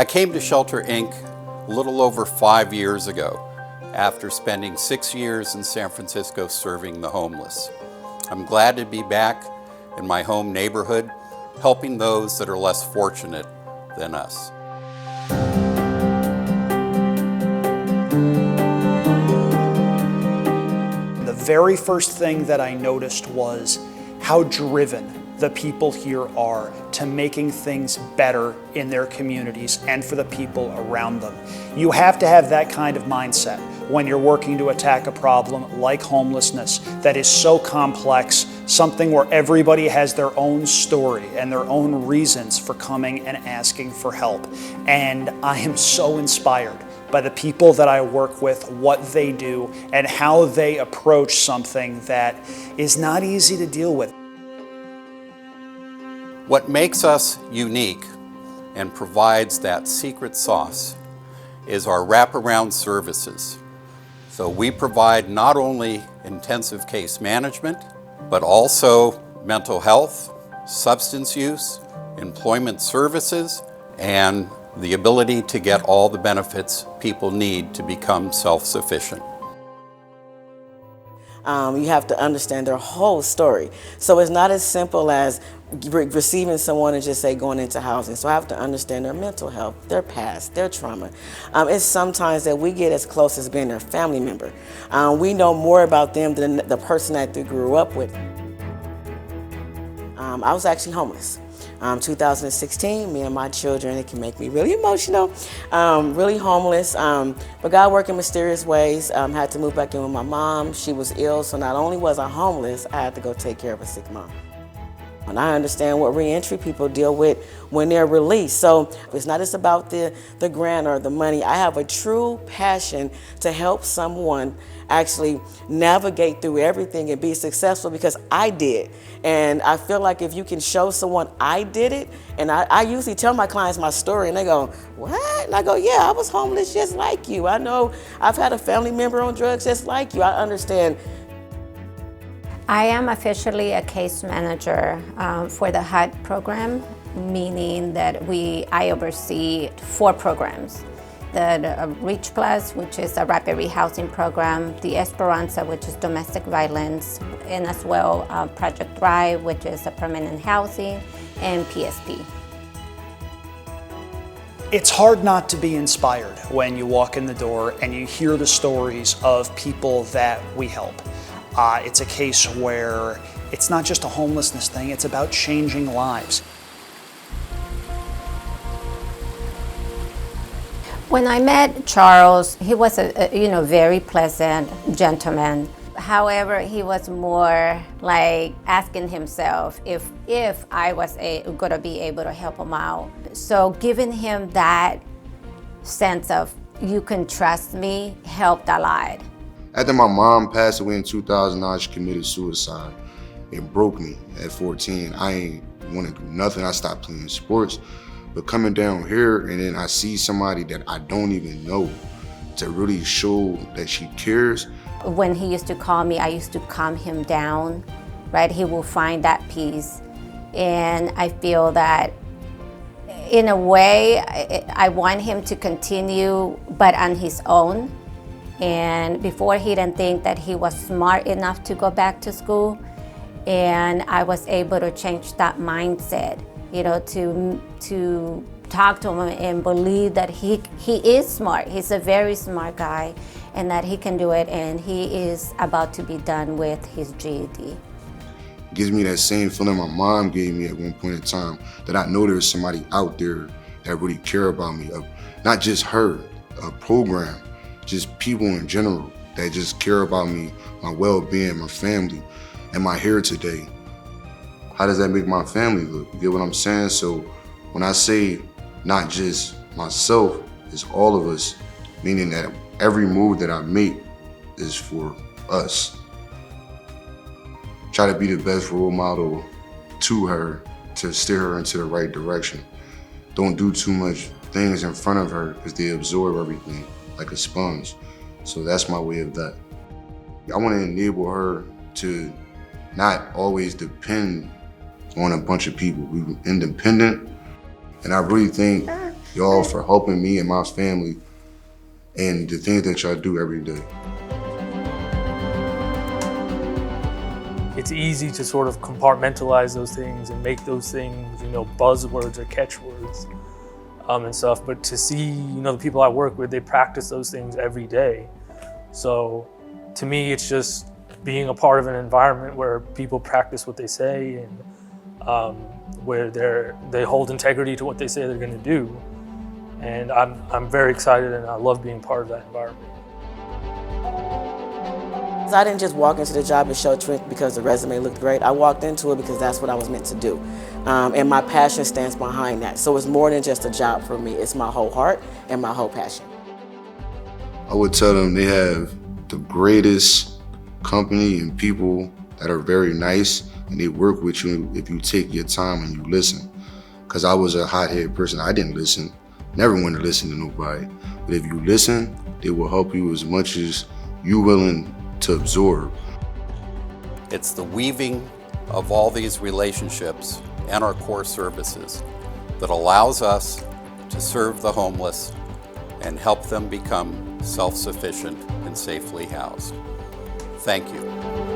I came to Shelter Inc. a little over 5 years ago after spending 6 years in San Francisco serving the homeless. I'm glad to be back in my home neighborhood, helping those that are less fortunate than us. The very first thing that I noticed was how driven the people here are to making things better in their communities and for the people around them. You have to have that kind of mindset when you're working to attack a problem like homelessness that is so complex, something where everybody has their own story and their own reasons for coming and asking for help. And I am so inspired by the people that I work with, what they do, and how they approach something that is not easy to deal with. What makes us unique and provides that secret sauce is our wraparound services. So we provide not only intensive case management, but also mental health, substance use, employment services, and the ability to get all the benefits people need to become self-sufficient. You have to understand their whole story. So it's not as simple as receiving someone and just say going into housing. So I have to understand their mental health, their past, their trauma. It's sometimes that we get as close as being their family member. We know more about them than the person that they grew up with. I was actually homeless. 2016, me and my children, it can make me really emotional, really homeless, but God worked in mysterious ways. Had to move back in with my mom. She was ill, so not only was I homeless, I had to go take care of a sick mom. And I understand what reentry people deal with when they're released. So it's not just about the grant or the money. I have a true passion to help someone actually navigate through everything and be successful, because I did. And I feel like if you can show someone I did it, and I usually tell my clients my story and they go, what? And I go, yeah, I was homeless just like you. I know I've had a family member on drugs just like you. I understand. I am officially a case manager for the HUD program, meaning that I oversee 4 programs. The Reach Plus, which is a rapid rehousing program, the Esperanza, which is domestic violence, and as well Project Thrive, which is a permanent housing, and PSP. It's hard not to be inspired when you walk in the door and you hear the stories of people that we help. It's a case where it's not just a homelessness thing, it's about changing lives. When I met Charles, he was a very pleasant gentleman. However, he was more like asking himself if I was going to be able to help him out. So giving him that sense of you can trust me helped a lot. After my mom passed away in 2009, she committed suicide. It broke me at 14. I ain't want to do nothing. I stopped playing sports. But coming down here and then I see somebody that I don't even know to really show that she cares. When he used to call me, I used to calm him down, right? He will find that peace. And I feel that in a way, I want him to continue, but on his own. And before, he didn't think that he was smart enough to go back to school. And I was able to change that mindset, to talk to him and believe that he is smart. He's a very smart guy, and that he can do it, and he is about to be done with his GED. Gives me that same feeling my mom gave me at one point in time, that I know there's somebody out there that really care about me. Not just her, a program, just people in general that just care about me, my well-being, my family. Am I here today? How does that make my family look? You get what I'm saying? So when I say not just myself, it's all of us, meaning that every move that I make is for us. Try to be the best role model to her, to steer her into the right direction. Don't do too much things in front of her, because they absorb everything like a sponge. So that's my way of that. I want to enable her to not always depend on a bunch of people. We're independent, and I really think y'all for helping me and my family and the things that y'all do every day. It's easy to sort of compartmentalize those things and make those things, buzzwords or catchwords and stuff. But to see, the people I work with, they practice those things every day. So to me, it's just being a part of an environment where people practice what they say and where they hold integrity to what they say they're going to do. And I'm very excited, and I love being part of that environment. I didn't just walk into the job and show strength because the resume looked great. I walked into it because that's what I was meant to do. And my passion stands behind that. So it's more than just a job for me. It's my whole heart and my whole passion. I would tell them they have the greatest company and people that are very nice, and they work with you if you take your time and you listen. Because I was a hot-headed person. I didn't listen. Never wanted to listen to nobody. But if you listen, they will help you as much as you're willing to absorb. It's the weaving of all these relationships and our core services that allows us to serve the homeless and help them become self-sufficient and safely housed. Thank you.